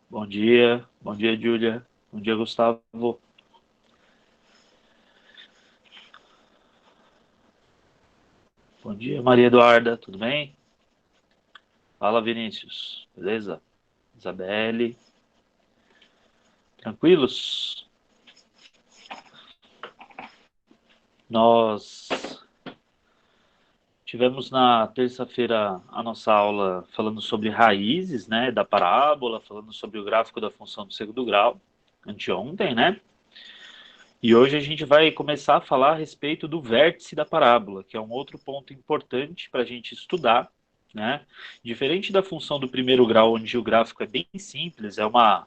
Bom dia, Júlia, bom dia, Gustavo, bom dia, Maria Eduarda, tudo bem? Fala, Vinícius, beleza? Isabelle, tranquilos? Nós tivemos na terça-feira a nossa aula falando sobre raízes, né, da parábola, falando sobre o gráfico da função do segundo grau, anteontem, né? E hoje a gente vai começar a falar a respeito do vértice da parábola, que é um outro ponto importante para a gente estudar, né? Diferente da função do primeiro grau, onde o gráfico é bem simples, é uma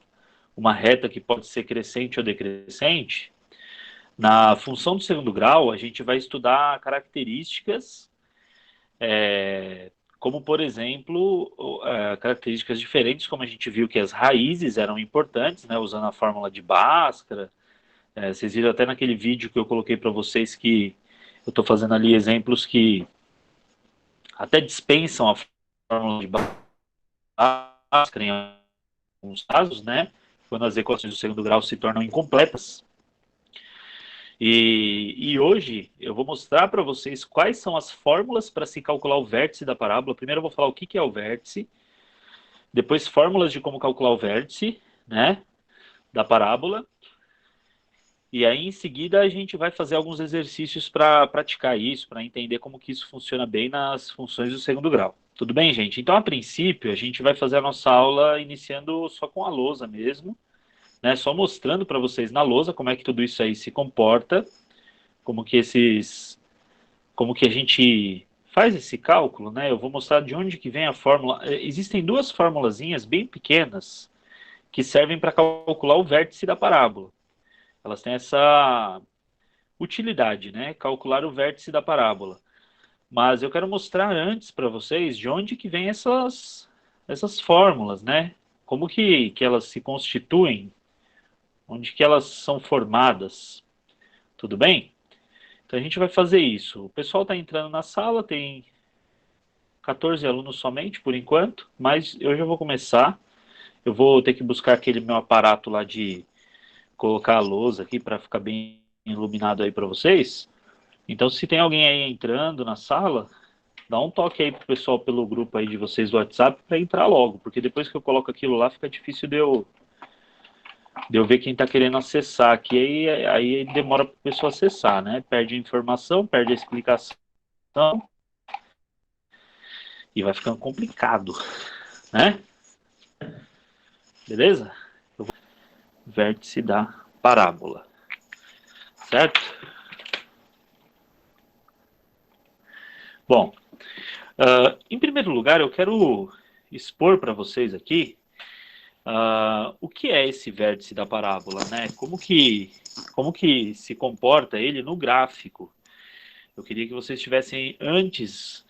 reta que pode ser crescente ou decrescente, na função do segundo grau a gente vai estudar características, como por exemplo, características diferentes, como a gente viu que as raízes eram importantes, né? Usando a fórmula de Bhaskara. Vocês viram até naquele vídeo que eu coloquei para vocês que eu estou fazendo ali exemplos que até dispensam a fórmula de Bhaskara em alguns casos, né? Quando as equações do segundo grau se tornam incompletas. E hoje eu vou mostrar para vocês quais são as fórmulas para se calcular o vértice da parábola. Primeiro eu vou falar o que é o vértice, depois fórmulas de como calcular o vértice, né, da parábola. E aí, em seguida, a gente vai fazer alguns exercícios para praticar isso, para entender como que isso funciona bem nas funções do segundo grau. Tudo bem, gente? Então, a princípio, a gente vai fazer a nossa aula iniciando só com a lousa mesmo, né? Só mostrando para vocês na lousa como é que tudo isso aí se comporta, como que a gente faz esse cálculo, né? Eu vou mostrar de onde que vem a fórmula. Existem duas formulazinhas bem pequenas que servem para calcular o vértice da parábola. Elas têm essa utilidade, né? Calcular o vértice da parábola. Mas eu quero mostrar antes para vocês de onde que vem essas fórmulas, né? Como que elas se constituem, onde que elas são formadas, tudo bem? Então a gente vai fazer isso. O pessoal está entrando na sala, tem 14 alunos somente por enquanto, mas eu já vou começar. Eu vou ter que buscar aquele meu aparato lá de colocar a lousa aqui para ficar bem iluminado aí para vocês. Então, se tem alguém aí entrando na sala, dá um toque aí pro pessoal pelo grupo aí de vocês do WhatsApp para entrar logo, porque depois que eu coloco aquilo lá fica difícil de eu ver quem está querendo acessar aqui, aí demora para o pessoal acessar, né? Perde a informação, perde a explicação e vai ficando complicado, né? Beleza? Vértice da parábola, certo? Bom, em primeiro lugar eu quero expor para vocês aqui o que é esse vértice da parábola, né? Como que se comporta ele no gráfico? Eu queria que vocês tivessem, antes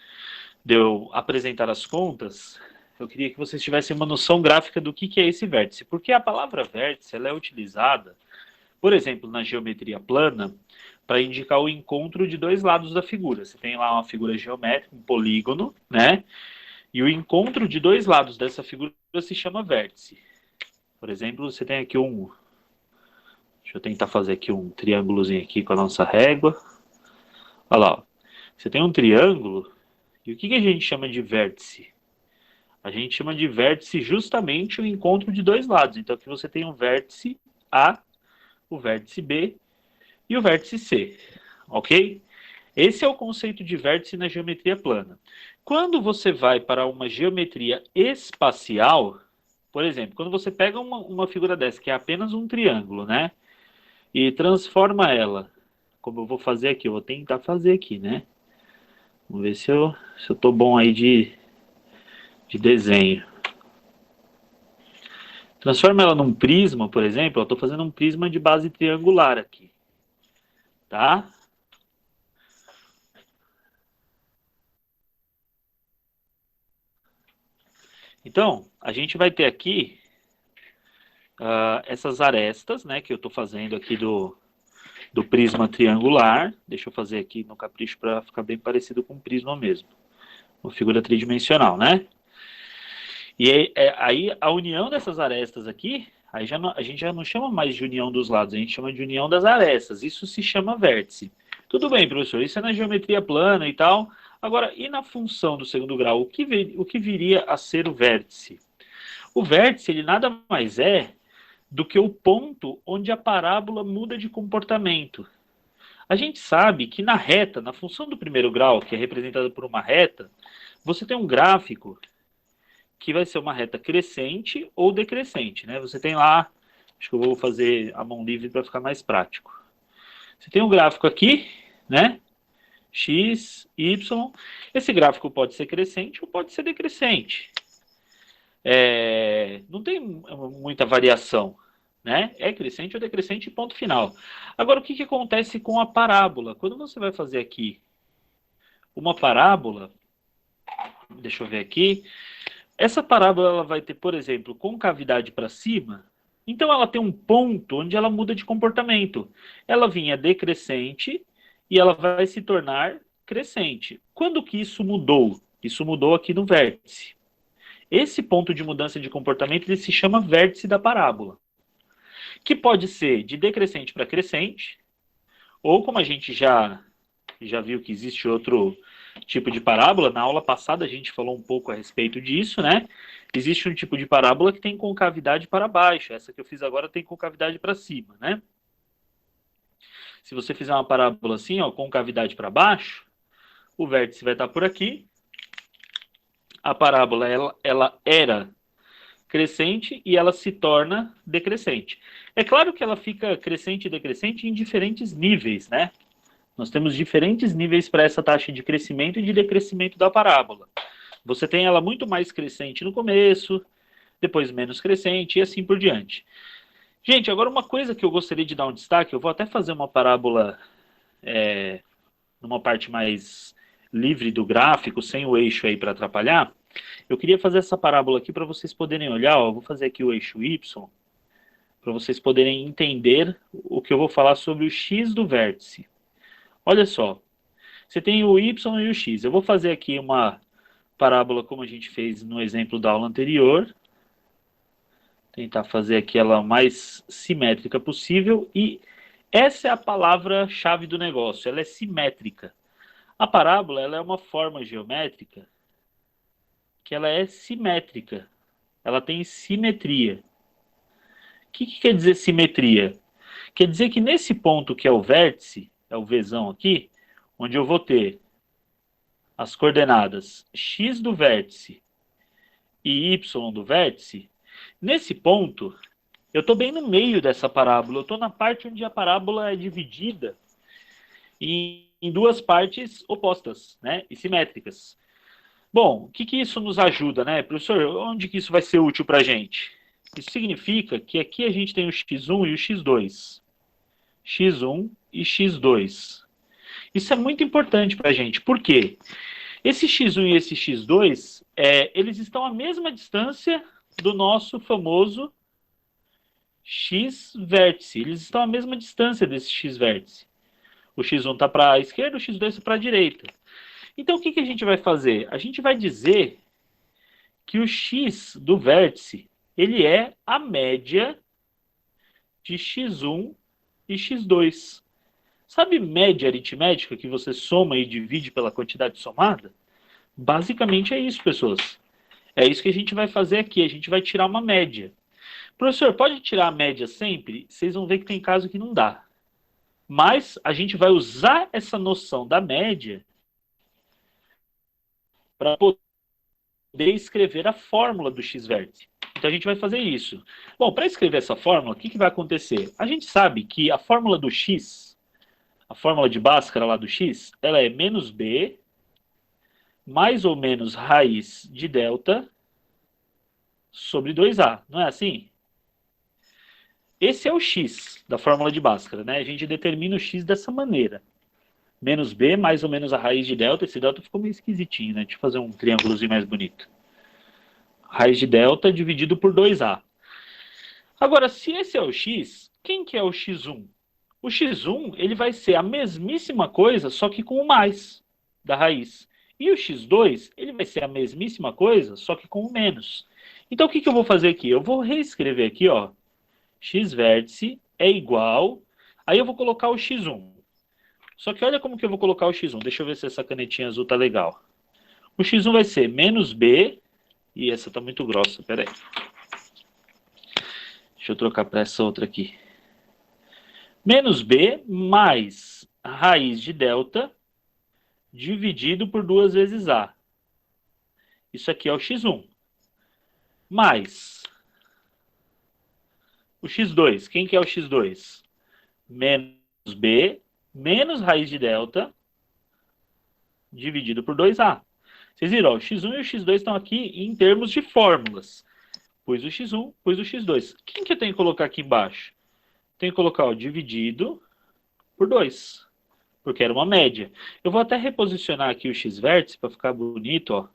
de eu apresentar as contas, eu queria que vocês tivessem uma noção gráfica do que é esse vértice, porque a palavra vértice ela é utilizada, por exemplo, na geometria plana, para indicar o encontro de dois lados da figura. Você tem lá uma figura geométrica, um polígono, né? E o encontro de dois lados dessa figura se chama vértice. Por exemplo, você tem aqui deixa eu tentar fazer aqui um triângulozinho aqui com a nossa régua. Olha lá, ó. Você tem um triângulo, e o que a gente chama de vértice? A gente chama de vértice justamente o encontro de dois lados. Então aqui você tem o vértice A, o vértice B e o vértice C, ok? Esse é o conceito de vértice na geometria plana. Quando você vai para uma geometria espacial, por exemplo, quando você pega uma figura dessa, que é apenas um triângulo, né? E transforma ela, como eu vou fazer aqui, eu vou tentar fazer aqui, né? Vamos ver se eu tô bom aí de desenho. Transforma ela num prisma, por exemplo, eu estou fazendo um prisma de base triangular aqui, tá? Então, a gente vai ter aqui essas arestas, né, que eu estou fazendo aqui do prisma triangular. Deixa eu fazer aqui no capricho para ficar bem parecido com um prisma mesmo. Uma figura tridimensional, né? Aí a união dessas arestas aqui, aí a gente já não chama mais de união dos lados, a gente chama de união das arestas. Isso se chama vértice. Tudo bem, professor, isso é na geometria plana e tal. Agora, e na função do segundo grau, o que viria a ser o vértice? O vértice, ele nada mais é do que o ponto onde a parábola muda de comportamento. A gente sabe que na reta, na função do primeiro grau, que é representada por uma reta, você tem um gráfico que vai ser uma reta crescente ou decrescente, né? Você tem lá, acho que eu vou fazer a mão livre para ficar mais prático. Você tem um gráfico aqui, né? X, Y. Esse gráfico pode ser crescente ou pode ser decrescente. Não tem muita variação, né? É crescente ou decrescente, ponto final. Agora, o que, que acontece com a parábola? Quando você vai fazer aqui uma parábola, deixa eu ver aqui, essa parábola ela vai ter, por exemplo, concavidade para cima, então ela tem um ponto onde ela muda de comportamento. Ela vinha decrescente e ela vai se tornar crescente. Quando que isso mudou? Isso mudou aqui no vértice. Esse ponto de mudança de comportamento ele se chama vértice da parábola, que pode ser de decrescente para crescente, ou como a gente já viu que existe outro tipo de parábola, na aula passada a gente falou um pouco a respeito disso, né? Existe um tipo de parábola que tem concavidade para baixo, essa que eu fiz agora tem concavidade para cima, né? Se você fizer uma parábola assim, ó, concavidade para baixo, o vértice vai estar por aqui, a parábola ela era crescente e ela se torna decrescente. É claro que ela fica crescente e decrescente em diferentes níveis, né? Nós temos diferentes níveis para essa taxa de crescimento e de decrescimento da parábola. Você tem ela muito mais crescente no começo, depois menos crescente e assim por diante. Gente, agora uma coisa que eu gostaria de dar um destaque, eu vou até fazer uma parábola numa parte mais livre do gráfico, sem o eixo aí para atrapalhar. Eu queria fazer essa parábola aqui para vocês poderem olhar, ó, vou fazer aqui o eixo Y, para vocês poderem entender o que eu vou falar sobre o x do vértice. Olha só, você tem o y e o x. Eu vou fazer aqui uma parábola como a gente fez no exemplo da aula anterior. Tentar fazer aqui ela mais simétrica possível. E essa é a palavra-chave do negócio, ela é simétrica. A parábola ela é uma forma geométrica que ela é simétrica. Ela tem simetria. O que quer dizer simetria? Quer dizer que nesse ponto que é o vértice, é o Vzão aqui, onde eu vou ter as coordenadas x do vértice e y do vértice, nesse ponto, eu estou bem no meio dessa parábola, eu estou na parte onde a parábola é dividida em duas partes opostas, né, e simétricas. Bom, o que isso nos ajuda, né, professor? Onde que isso vai ser útil para a gente? Isso significa que aqui a gente tem o x1 e o x2. x1 e x2. Isso é muito importante para a gente. Por quê? Esse x1 e esse x2, eles estão à mesma distância do nosso famoso x-vértice. Eles estão à mesma distância desse x-vértice. O x1 está para a esquerda, o x2 está para a direita. Então, o que a gente vai fazer? A gente vai dizer que o x do vértice ele é a média de x1 e x2. Sabe média aritmética que você soma e divide pela quantidade somada? Basicamente é isso, pessoas. É isso que a gente vai fazer aqui. A gente vai tirar uma média. Professor, pode tirar a média sempre? Vocês vão ver que tem caso que não dá. Mas a gente vai usar essa noção da média para poder escrever a fórmula do x-vértice. Então a gente vai fazer isso. Bom, para escrever essa fórmula, o que vai acontecer? A gente sabe que a fórmula do x, a fórmula de Bhaskara lá do x, ela é menos b mais ou menos raiz de delta sobre 2a. Não é assim? Esse é o x da fórmula de Bhaskara, né? A gente determina o x dessa maneira. Menos b mais ou menos a raiz de delta. Esse delta ficou meio esquisitinho, né? Deixa eu fazer um triângulozinho mais bonito. Raiz de delta dividido por 2a. Agora, se esse é o x, quem que é o x1? O x1 ele vai ser a mesmíssima coisa, só que com o mais da raiz. E o x2 ele vai ser a mesmíssima coisa, só que com o menos. Então, o que eu vou fazer aqui? Eu vou reescrever aqui, ó, x vértice é igual... Aí eu vou colocar o x1. Só que olha como que eu vou colocar o x1. Deixa eu ver se essa canetinha azul tá legal. O x1 vai ser menos b... E essa tá muito grossa, peraí. Deixa eu trocar para essa outra aqui. Menos b mais a raiz de delta dividido por 2 vezes a. Isso aqui é o x1. Mais o x2. Quem que é o x2? Menos b menos raiz de delta dividido por 2a. Vocês viram, ó, o x1 e o x2 estão aqui em termos de fórmulas. Pus o x1, pus o x2. Quem que eu tenho que colocar aqui embaixo? Tenho que colocar o dividido por 2, porque era uma média. Eu vou até reposicionar aqui o x vértice para ficar bonito, ó.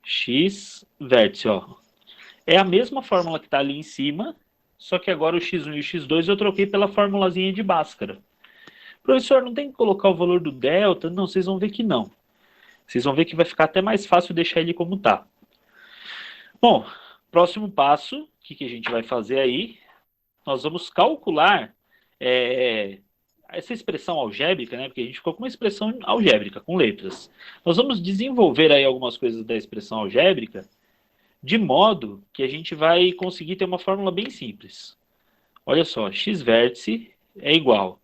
X vértice, ó. É a mesma fórmula que está ali em cima, só que agora o x1 e o x2 eu troquei pela formulazinha de Bhaskara. Professor, não tem que colocar o valor do delta? Não, vocês vão ver que não. Vocês vão ver que vai ficar até mais fácil deixar ele como está. Bom, próximo passo, o que a gente vai fazer aí? Nós vamos calcular essa expressão algébrica, né? Porque a gente ficou com uma expressão algébrica, com letras. Nós vamos desenvolver aí algumas coisas da expressão algébrica, de modo que a gente vai conseguir ter uma fórmula bem simples. Olha só, x vértice é igual.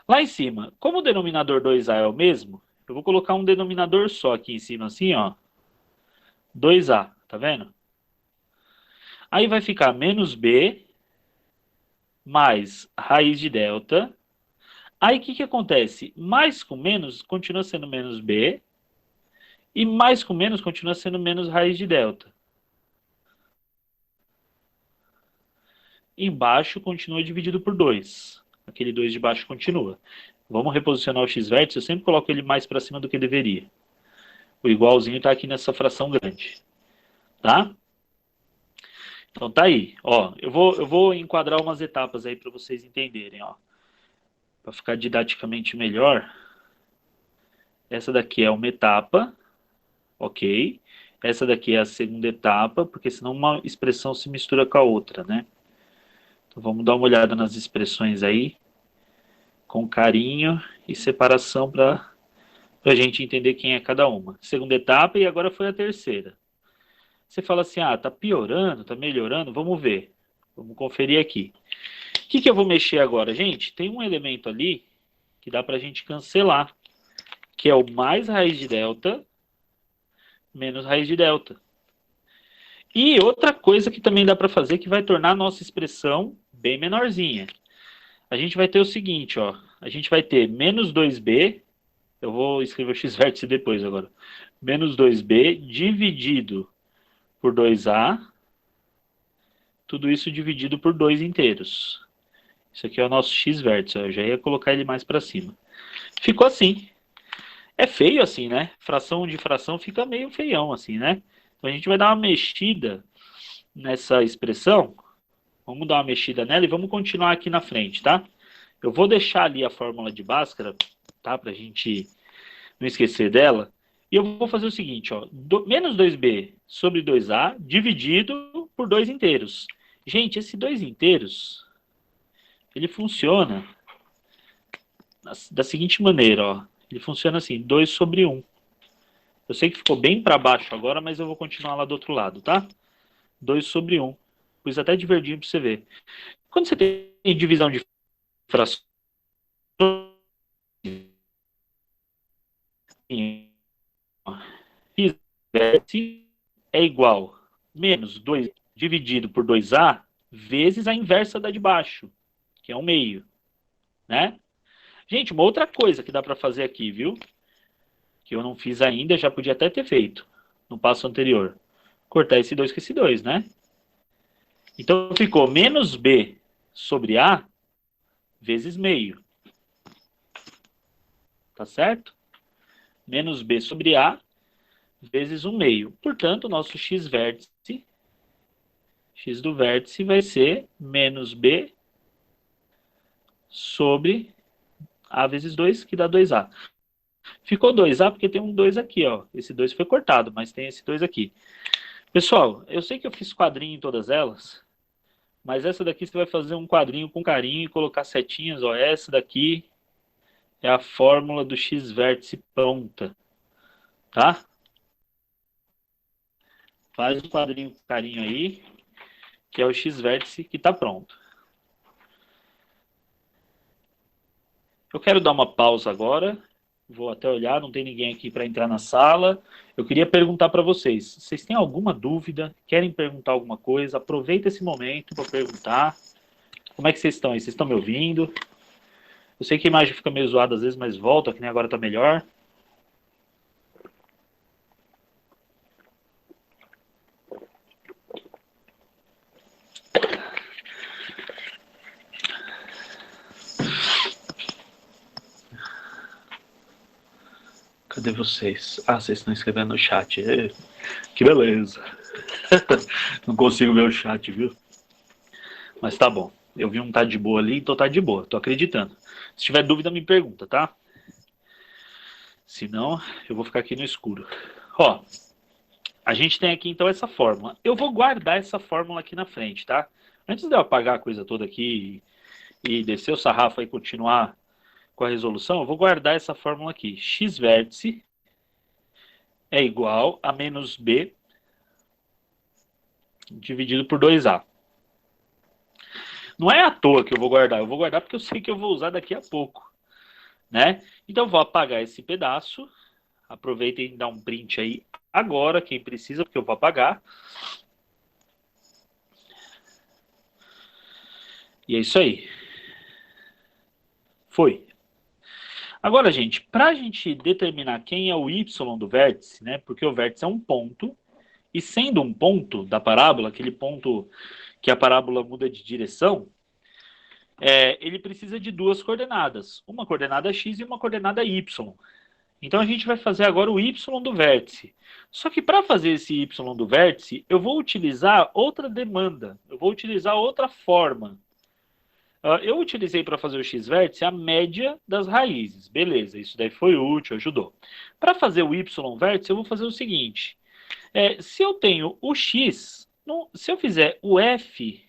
Lá em cima, como o denominador 2a é o mesmo, eu vou colocar um denominador só aqui em cima, assim, ó. 2a, tá vendo? Aí vai ficar menos b mais raiz de delta. Aí o que acontece? Mais com menos continua sendo menos b. E mais com menos continua sendo menos raiz de delta. Embaixo continua dividido por 2. Aquele 2 de baixo continua. Vamos reposicionar o x vértice. Eu sempre coloco ele mais para cima do que deveria. O igualzinho está aqui nessa fração grande. Tá? Então tá aí. Ó, eu vou enquadrar umas etapas aí para vocês entenderem. Para ficar didaticamente melhor. Essa daqui é uma etapa. Ok? Essa daqui é a segunda etapa, porque senão uma expressão se mistura com a outra, né? Então vamos dar uma olhada nas expressões aí, com carinho e separação para a gente entender quem é cada uma. Segunda etapa e agora foi a terceira. Você fala assim, ah, tá piorando, tá melhorando, vamos ver. Vamos conferir aqui. O que eu vou mexer agora? Gente, tem um elemento ali que dá para a gente cancelar, que é o mais raiz de delta menos raiz de delta. E outra coisa que também dá para fazer que vai tornar a nossa expressão bem menorzinha. A gente vai ter o seguinte, ó. A gente vai ter menos 2b, eu vou escrever o x vértice depois agora. Menos 2b dividido por 2a, tudo isso dividido por 2 inteiros. Isso aqui é o nosso x vértice, eu já ia colocar ele mais para cima. Ficou assim. É feio assim, né? Fração de fração fica meio feião assim, né? Então a gente vai dar uma mexida nessa expressão. Vamos dar uma mexida nela e vamos continuar aqui na frente, tá? Eu vou deixar ali a fórmula de Bhaskara, tá? Pra gente não esquecer dela. E eu vou fazer o seguinte, ó. Menos 2b sobre 2a dividido por 2 inteiros. Gente, esse 2 inteiros, ele funciona da seguinte maneira, ó. Ele funciona assim, 2 sobre 1. Eu sei que ficou bem para baixo agora, mas eu vou continuar lá do outro lado, tá? 2 sobre 1. Pus até de verdinho para você ver. Quando você tem divisão de frações, é igual menos 2 dividido por 2a vezes a inversa da de baixo, que é 1 meio, né? Gente, uma outra coisa que dá para fazer aqui, viu? Que eu não fiz ainda, já podia até ter feito no passo anterior. Cortar esse 2 com esse 2, né? Então ficou menos b sobre a vezes meio. Tá certo? Menos b sobre a vezes 1 meio. Portanto, o nosso x vértice, x do vértice vai ser menos b sobre a vezes 2, que dá 2a. Ficou 2a porque tem um 2 aqui, ó. Esse 2 foi cortado, mas tem esse 2 aqui. Pessoal, eu sei que eu fiz quadrinho em todas elas, mas essa daqui você vai fazer um quadrinho com carinho e colocar setinhas. Ó, essa daqui é a fórmula do x-vértice pronta, tá? Faz um quadrinho com carinho aí, que é o x-vértice que está pronto. Eu quero dar uma pausa agora. Vou até olhar, não tem ninguém aqui para entrar na sala. Eu queria perguntar para vocês. Vocês têm alguma dúvida? Querem perguntar alguma coisa? Aproveita esse momento para perguntar. Como é que vocês estão aí? Vocês estão me ouvindo? Eu sei que a imagem fica meio zoada às vezes, mas volta, que nem agora está melhor. Cadê vocês? Ah, vocês estão escrevendo no chat. Que beleza. Não consigo ver o chat, viu? Mas tá bom. Eu vi um tá de boa ali, então tá de boa. Tô acreditando. Se tiver dúvida, me pergunta, tá? Senão, eu vou ficar aqui no escuro. Ó, a gente tem aqui então essa fórmula. Eu vou guardar essa fórmula aqui na frente, tá? Antes de eu apagar a coisa toda aqui e descer o sarrafo e continuar com a resolução, eu vou guardar essa fórmula aqui. X vértice é igual a menos B dividido por 2A. Não é à toa que eu vou guardar porque eu sei que eu vou usar daqui a pouco, né? Então eu vou apagar esse pedaço. Aproveitem e dá um print aí agora, quem precisa, porque eu vou apagar. E é isso aí. Foi. Agora, gente, para a gente determinar quem é o y do vértice, né? Porque o vértice é um ponto, e sendo um ponto da parábola, aquele ponto que a parábola muda de direção, ele precisa de duas coordenadas, uma coordenada x e uma coordenada y. Então a gente vai fazer agora o y do vértice. Só que para fazer esse y do vértice, eu vou utilizar outra demanda, eu vou utilizar outra forma. Eu utilizei para fazer o x-vértice a média das raízes. Beleza, isso daí foi útil, ajudou. Para fazer o y-vértice, eu vou fazer o seguinte. Se eu tenho o x, se eu fizer o f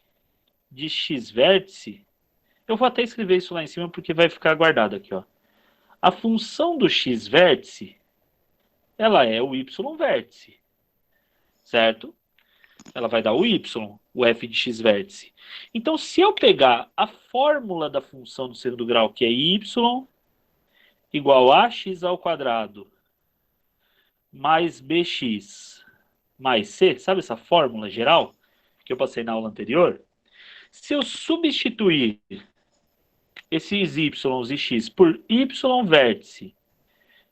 de x-vértice, eu vou até escrever isso lá em cima porque vai ficar guardado aqui. Ó. A função do x-vértice, ela é o y-vértice, certo? Ela vai dar o y, o f de x vértice. Então, se eu pegar a fórmula da função do segundo grau, que é y igual a x ao quadrado mais bx mais c, sabe essa fórmula geral que eu passei na aula anterior? Se eu substituir esses y e x por y vértice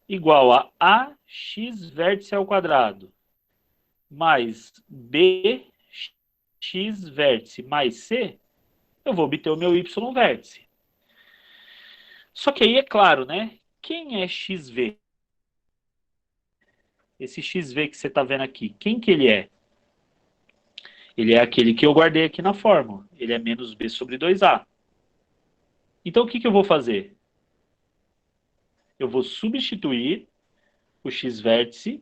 igual a ax vértice ao quadrado mais bx vértice mais c, eu vou obter o meu y vértice. Só que aí é claro, né? Quem é xv? Esse xv que você está vendo aqui, quem que ele é? Ele é aquele que eu guardei aqui na fórmula. Ele é menos b sobre 2a. Então o que eu vou fazer? Eu vou substituir o x vértice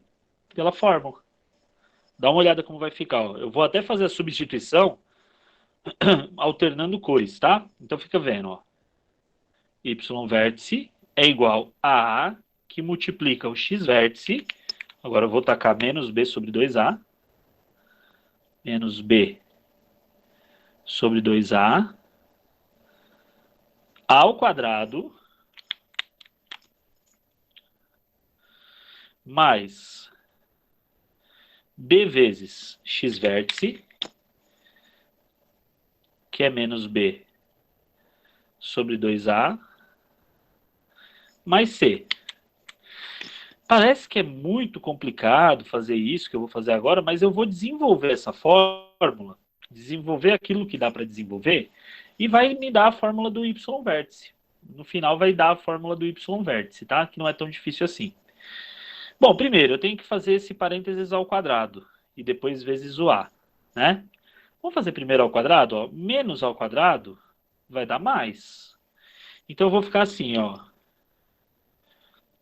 pela fórmula. Dá uma olhada como vai ficar. Ó. Eu vou até fazer a substituição alternando cores, tá? Então fica vendo, ó. Y vértice é igual a A, que multiplica o x vértice. Agora eu vou tacar menos b sobre 2a. Menos b sobre 2a ao quadrado mais b vezes x vértice, que é menos b sobre 2a, mais c. Parece que é muito complicado fazer isso que eu vou fazer agora, mas eu vou desenvolver essa fórmula, desenvolver aquilo que dá para desenvolver, e vai me dar a fórmula do y vértice. No final vai dar a fórmula do y vértice, tá? Que não é tão difícil assim. Bom, primeiro eu tenho que fazer esse parênteses ao quadrado, e depois vezes o a, né? Vamos fazer primeiro ao quadrado, ó. Menos ao quadrado vai dar mais. Então eu vou ficar assim, ó.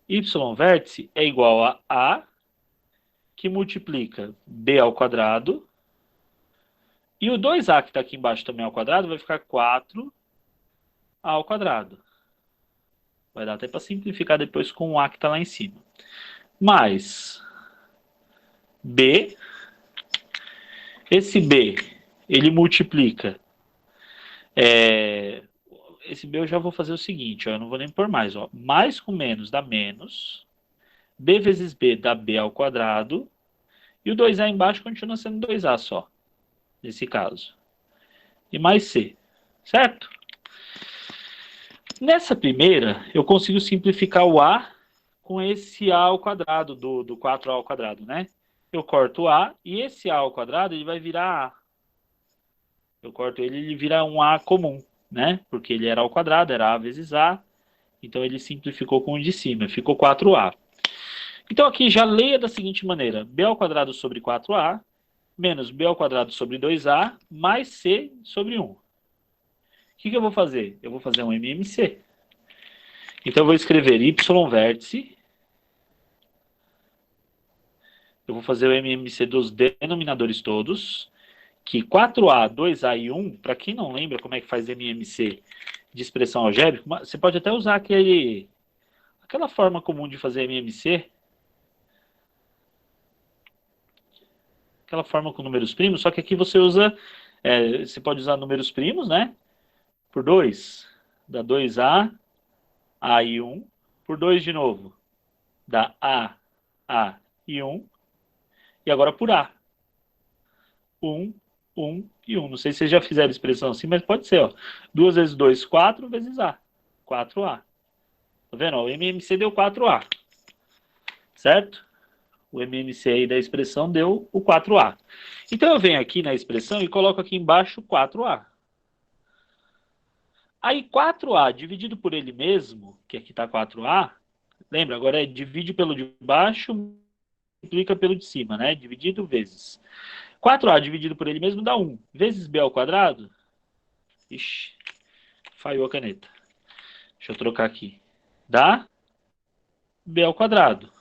Y vértice é igual a que multiplica b ao quadrado. E o 2a que está aqui embaixo também ao quadrado vai ficar 4a ao quadrado. Vai dar até para simplificar depois com o a que está lá em cima. Mais b. Esse b, ele multiplica. Esse b eu já vou fazer o seguinte, ó, eu não vou nem pôr mais. Ó, mais com menos dá menos. B vezes b dá b ao quadrado. E o 2a embaixo continua sendo 2a só, nesse caso. E mais c, certo? Nessa primeira, eu consigo simplificar o a com esse a ao quadrado, do 4a ao quadrado, né? Eu corto o a e esse a ao quadrado ele vai virar a. Eu corto ele, ele vira um a comum, né? Porque ele era ao quadrado, era a vezes a. Então ele simplificou com o de cima, ficou 4a. Então aqui já leia da seguinte maneira: b ao quadrado sobre 4a menos b ao quadrado sobre 2a mais c sobre 1. O que eu vou fazer? Eu vou fazer um MMC. Então eu vou escrever y vértice. Eu vou fazer o MMC dos denominadores todos. Que 4a, 2a e 1, para quem não lembra como é que faz MMC de expressão algébrica, você pode até usar aquela forma comum de fazer MMC. Aquela forma com números primos, só que aqui você usa, você pode usar números primos, né? Por 2, dá 2a, a e 1. Por 2 de novo, dá a e 1. E agora por a. 1, 1 e 1. Não sei se vocês já fizeram expressão assim, mas pode ser, ó. 2 vezes 2, 4 vezes a. 4a. Tá vendo? Ó, o MMC deu 4a. Certo? O MMC aí da expressão deu o 4a. Então eu venho aqui na expressão e coloco aqui embaixo 4a. Aí 4a dividido por ele mesmo, que aqui está 4a, lembra, agora divide pelo de baixo, multiplica pelo de cima, né? Dividido vezes. 4a dividido por ele mesmo dá 1. Vezes b ao quadrado. Ixi, falhou a caneta. Deixa eu trocar aqui. Dá b ao quadrado.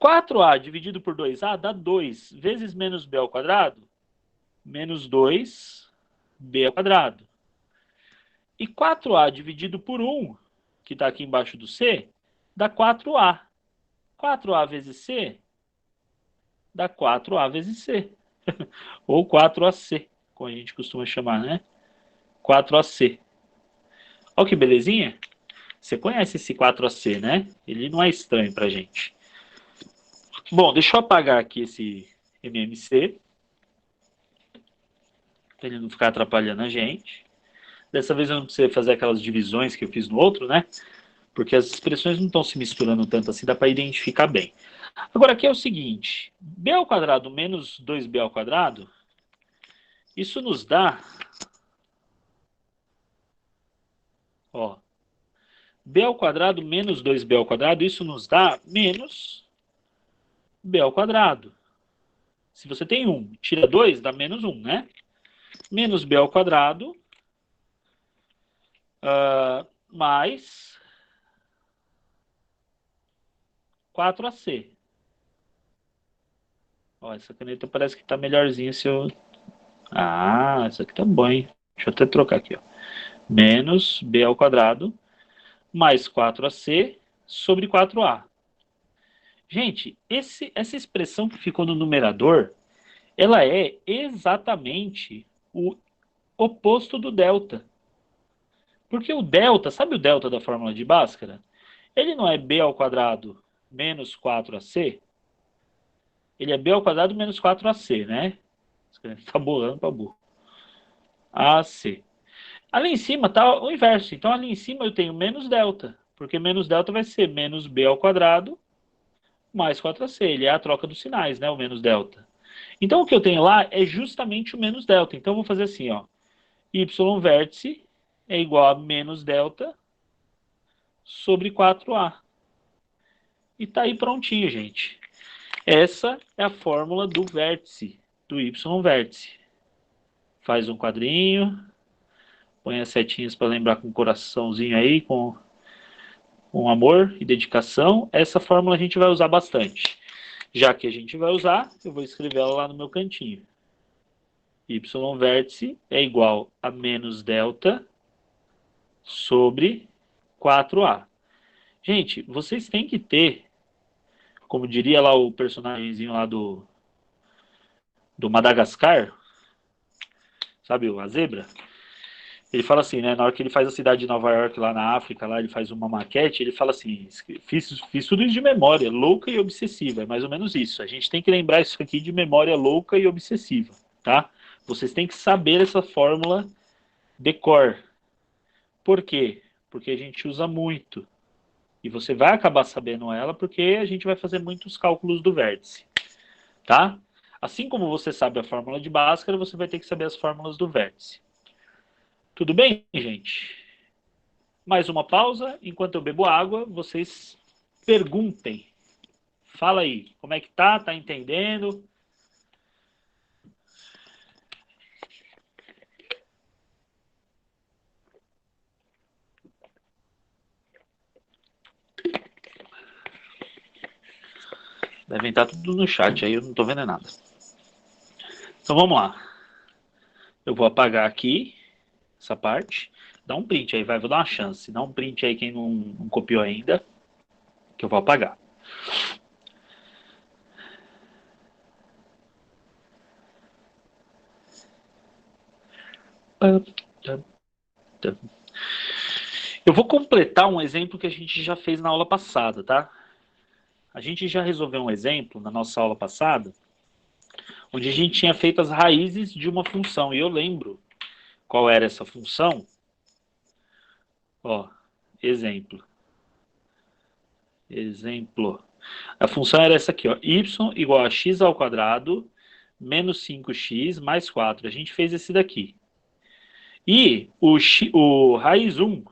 4a dividido por 2a dá 2. Vezes menos b ao quadrado, menos 2b ao quadrado. E 4a dividido por 1, que está aqui embaixo do c, dá 4a. 4a vezes c dá 4a vezes c. Ou 4ac, como a gente costuma chamar, né? 4ac. Olha que belezinha. Você conhece esse 4ac, né? Ele não é estranho pra gente. Bom, deixa eu apagar aqui esse MMC. Para ele não ficar atrapalhando a gente. Dessa vez eu não precisei fazer aquelas divisões que eu fiz no outro, né? Porque as expressões não estão se misturando tanto assim, dá para identificar bem. Agora aqui é o seguinte, b ao quadrado menos 2b ao quadrado, isso nos dá, ó, b ao quadrado menos 2b ao quadrado, isso nos dá menos b ao quadrado. Se você tem 1, tira 2, dá menos 1, né? Menos b ao quadrado, mais 4ac. Ó, essa caneta parece que está melhorzinha se eu... Ah, essa aqui tá bom, hein? Deixa eu até trocar aqui, ó. Menos b ao quadrado mais 4ac sobre 4a. Gente, essa expressão que ficou no numerador, ela é exatamente o oposto do delta. Porque o delta, sabe o delta da fórmula de Bhaskara? Ele não é b ao quadrado menos 4ac? Ele é b ao quadrado menos 4ac, né? Tá bolando pra burro. AC. Ali em cima está o inverso. Então, ali em cima eu tenho menos delta. Porque menos delta vai ser menos b ao quadrado mais 4ac. Ele é a troca dos sinais, né? O menos delta. Então, o que eu tenho lá é justamente o menos delta. Então, eu vou fazer assim, ó. Y vértice é igual a menos delta sobre 4a. E tá aí prontinho, gente. Essa é a fórmula do vértice, do Y vértice. Faz um quadrinho. Põe as setinhas para lembrar com um coraçãozinho aí, com com amor e dedicação, essa fórmula a gente vai usar bastante. Já que a gente vai usar, eu vou escrever ela lá no meu cantinho. Y vértice é igual a menos delta sobre 4A. Gente, vocês têm que ter, como diria lá o personagemzinho lá do Madagascar, sabe, a zebra? Ele fala assim, né? Na hora que ele faz a cidade de Nova York lá na África, lá ele faz uma maquete, ele fala assim: fiz tudo isso de memória, louca e obsessiva. É mais ou menos isso. A gente tem que lembrar isso aqui de memória louca e obsessiva, tá? Vocês têm que saber essa fórmula de cor. Por quê? Porque a gente usa muito. E você vai acabar sabendo ela porque a gente vai fazer muitos cálculos do vértice, tá? Assim como você sabe a fórmula de Bhaskara, você vai ter que saber as fórmulas do vértice. Tudo bem, gente? Mais uma pausa. Enquanto eu bebo água, vocês perguntem. Fala aí, como é que tá? Tá entendendo? Devem estar tudo no chat aí, eu não tô vendo nada. Então vamos lá. Eu vou apagar aqui essa parte. Dá um print aí, vai, vou dar uma chance. Dá um print aí quem não copiou ainda, que eu vou apagar. Eu vou completar um exemplo que a gente já fez na aula passada, tá? A gente já resolveu um exemplo na nossa aula passada, onde a gente tinha feito as raízes de uma função. E eu lembro qual era essa função. Ó, exemplo. Exemplo. A função era essa aqui, ó. Y igual a x ao quadrado menos 5x mais 4. A gente fez esse daqui. E o raiz 1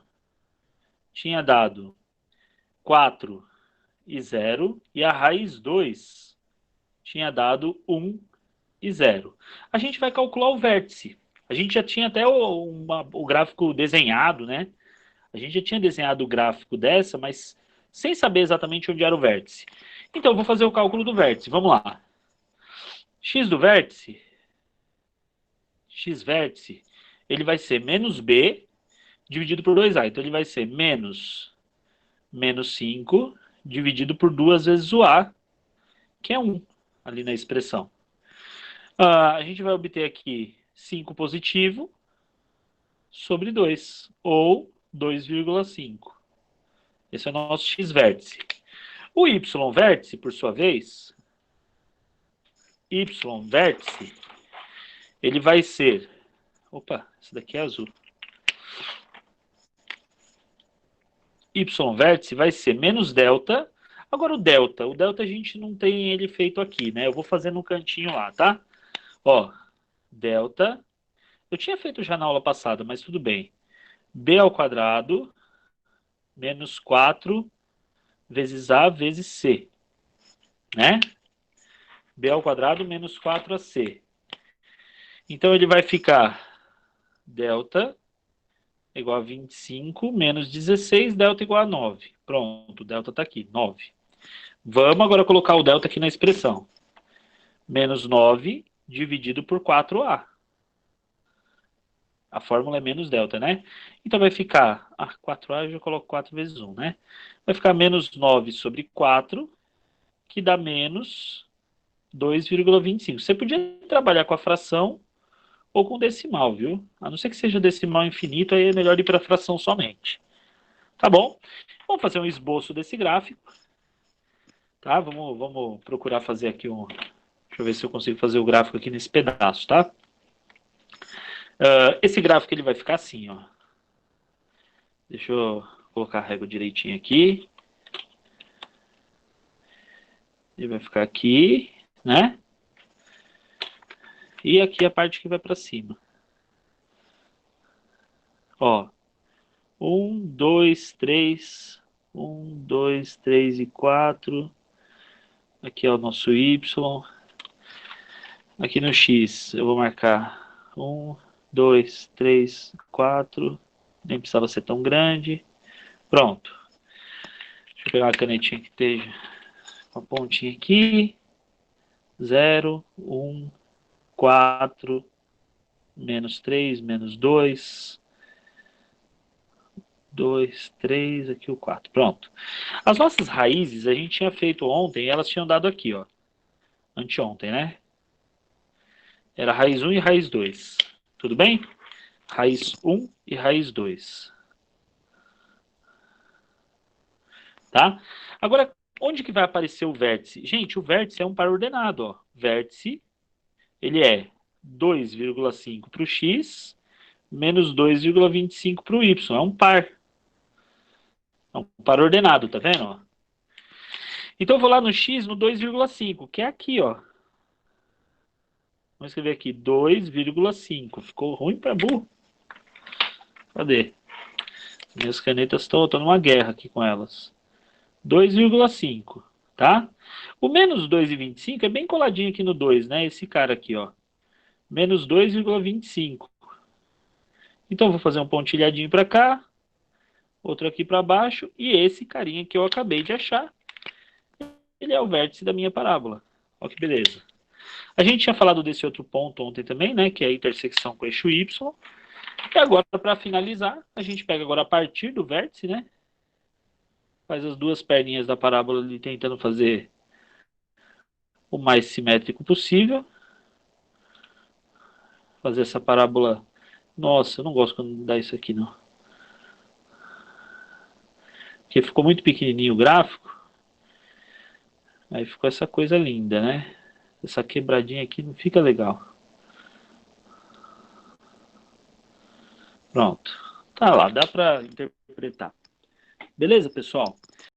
tinha dado 4 e 0. E a raiz 2 tinha dado 1 e 0. A gente vai calcular o vértice. A gente já tinha até o gráfico desenhado, né? A gente já tinha desenhado o gráfico dessa, mas sem saber exatamente onde era o vértice. Então, eu vou fazer o cálculo do vértice. Vamos lá. X do vértice, x vértice, ele vai ser menos b dividido por 2a. Então, ele vai ser menos 5 dividido por 2 vezes o a, que é 1, ali na expressão. A gente vai obter aqui 5 positivo sobre 2, ou 2,5. Esse é o nosso x vértice. O y vértice, por sua vez, y vértice, ele vai ser... Opa, esse daqui é azul. Y vértice vai ser menos delta. Agora o delta a gente não tem ele feito aqui, né? Eu vou fazer no cantinho lá, tá? Ó, delta, eu tinha feito já na aula passada, mas tudo bem. B ao quadrado menos 4 vezes A vezes C, né? B ao quadrado menos 4AC. Então ele vai ficar delta igual a 25 menos 16, delta igual a 9. Pronto, delta está aqui, 9. Vamos agora colocar o delta aqui na expressão. Menos 9 dividido por 4A. A fórmula é menos delta, né? Então vai ficar... 4A eu já coloco 4 vezes 1, né? Vai ficar menos 9 sobre 4, que dá menos 2,25. Você podia trabalhar com a fração ou com decimal, viu? A não ser que seja decimal infinito, aí é melhor ir para a fração somente. Tá bom? Vamos fazer um esboço desse gráfico. Tá? Vamos procurar fazer aqui um... Deixa eu ver se eu consigo fazer o gráfico aqui nesse pedaço, tá? Esse gráfico ele vai ficar assim, ó. Deixa eu colocar a régua direitinho aqui. Ele vai ficar aqui, né? E aqui a parte que vai para cima. Ó. 1, 2, 3. 1, 2, 3 e 4. Aqui é o nosso Y. Aqui no X eu vou marcar 1, 2, 3, 4. Nem precisava ser tão grande. Pronto. pegar uma canetinha que esteja com a pontinha aqui. 0, 1, 4, menos 3, menos 2, 2, 3, aqui o 4. Pronto. As nossas raízes a gente tinha feito ontem e elas tinham dado aqui, ó. Anteontem, né? Era raiz 1 e raiz 2. Tudo bem? Raiz 1 e raiz 2. Tá? Agora, onde que vai aparecer o vértice? Gente, o vértice é um par ordenado, ó. Vértice, ele é 2,5 para o x, menos 2,25 para o y. É um par. É um par ordenado, tá vendo? Ó? Então eu vou lá no x no 2,5, que é aqui, ó. Vamos escrever aqui 2,5. Ficou ruim para burro. Cadê? Minhas canetas estão numa guerra aqui com elas. 2,5, tá? O menos 2,25 é bem coladinho aqui no 2, né? Esse cara aqui, ó. Menos 2,25. Então eu vou fazer um pontilhadinho para cá, outro aqui para baixo, e esse carinha que eu acabei de achar, ele é o vértice da minha parábola. Olha que beleza. A gente tinha falado desse outro ponto ontem também, né? Que é a intersecção com o eixo Y. E agora, para finalizar, a gente pega agora a partir do vértice, né? Faz as duas perninhas da parábola ali tentando fazer o mais simétrico possível. Fazer essa parábola. Nossa, eu não gosto quando dá isso aqui, não. Porque ficou muito pequenininho o gráfico. Aí ficou essa coisa linda, né? Essa quebradinha aqui não fica legal. Pronto. Tá lá, dá para interpretar. Beleza, pessoal?